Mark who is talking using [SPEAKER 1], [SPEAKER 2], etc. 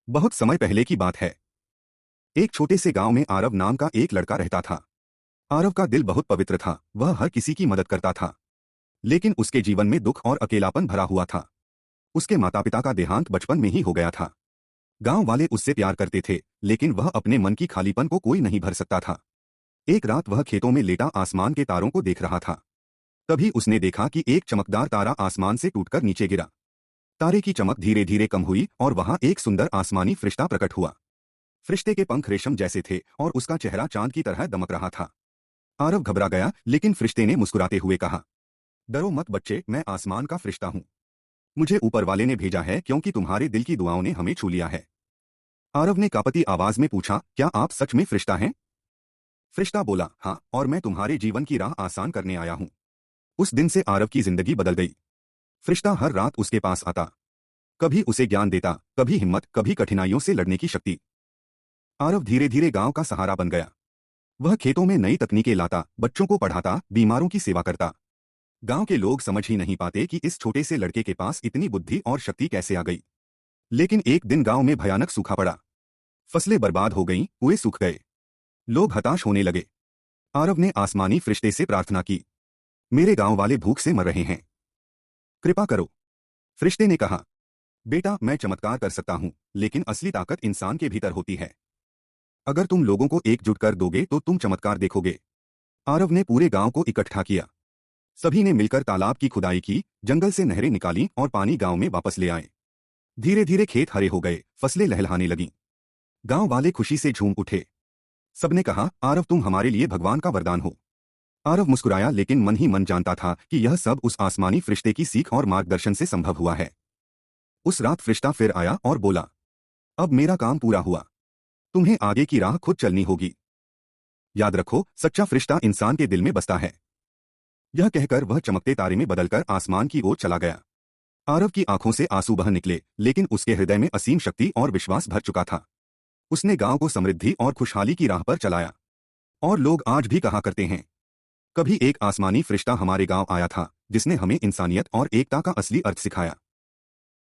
[SPEAKER 1] बहुत समय पहले की बात है। एक छोटे से गांव में आरव नाम का एक लड़का रहता था। आरव का दिल बहुत पवित्र था, वह हर किसी की मदद करता था। लेकिन उसके जीवन में दुख और अकेलापन भरा हुआ था। उसके माता पिता का देहांत बचपन में ही हो गया था। गांव वाले उससे प्यार करते थे, लेकिन वह अपने मन की खालीपन को कोई नहीं भर सकता था। एक रात वह खेतों में लेटा आसमान के तारों को देख रहा था। तभी उसने देखा कि एक चमकदार तारा आसमान से टूटकर नीचे गिरा। तारे की चमक धीरे धीरे कम हुई और वहां एक सुंदर आसमानी फरिश्ता प्रकट हुआ। फरिश्ते के पंख रेशम जैसे थे और उसका चेहरा चांद की तरह दमक रहा था। आरव घबरा गया, लेकिन फरिश्ते ने मुस्कुराते हुए कहा, डरो मत बच्चे, मैं आसमान का फरिश्ता हूँ। मुझे ऊपर वाले ने भेजा है क्योंकि तुम्हारे दिल की दुआओं ने हमें छू लिया है। आरव ने कांपती आवाज में पूछा, क्या आप सच में फरिश्ता हैं? फरिश्ता बोला, हाँ, और मैं तुम्हारे जीवन की राह आसान करने आया हूँ। उस दिन से आरव की जिंदगी बदल गई। फरिश्ता हर रात उसके पास आता। कभी उसे ज्ञान देता, कभी हिम्मत, कभी कठिनाइयों से लड़ने की शक्ति। आरव धीरे धीरे गांव का सहारा बन गया। वह खेतों में नई तकनीकें लाता, बच्चों को पढ़ाता, बीमारों की सेवा करता। गांव के लोग समझ ही नहीं पाते कि इस छोटे से लड़के के पास इतनी बुद्धि और शक्ति कैसे आ गई। लेकिन एक दिन गांव में भयानक सूखा पड़ा। फसलें बर्बाद हो गईं, कुएं सूख गए। लोग हताश होने लगे। आरव ने आसमानी फरिश्ते से प्रार्थना की, मेरे गांव वाले भूख से मर रहे हैं, कृपा करो। फरिश्ते ने कहा, बेटा, मैं चमत्कार कर सकता हूं, लेकिन असली ताकत इंसान के भीतर होती है। अगर तुम लोगों को एकजुट कर दोगे तो तुम चमत्कार देखोगे। आरव ने पूरे गांव को इकट्ठा किया। सभी ने मिलकर तालाब की खुदाई की, जंगल से नहरें निकाली और पानी गांव में वापस ले आए। धीरे धीरे खेत हरे हो गए, फसलें लहलहाने लगीं। गांव वाले खुशी से झूम उठे। सबने कहा, आरव, तुम हमारे लिए भगवान का वरदान हो। आरव मुस्कुराया, लेकिन मन ही मन जानता था कि यह सब उस आसमानी फरिश्ते की सीख और मार्गदर्शन से संभव हुआ है। उस रात फरिश्ता फिर आया और बोला, अब मेरा काम पूरा हुआ, तुम्हें आगे की राह खुद चलनी होगी। याद रखो, सच्चा फरिश्ता इंसान के दिल में बसता है। यह कहकर वह चमकते तारे में बदलकर आसमान की ओर चला गया। आरव की आंखों से आंसू बह निकले, लेकिन उसके हृदय में असीम शक्ति और विश्वास भर चुका था। उसने गांव को समृद्धि और खुशहाली की राह पर चलाया। और लोग आज भी कहा करते हैं, कभी एक आसमानी फरिश्ता हमारे गांव आया था, जिसने हमें इंसानियत और एकता का असली अर्थ सिखाया।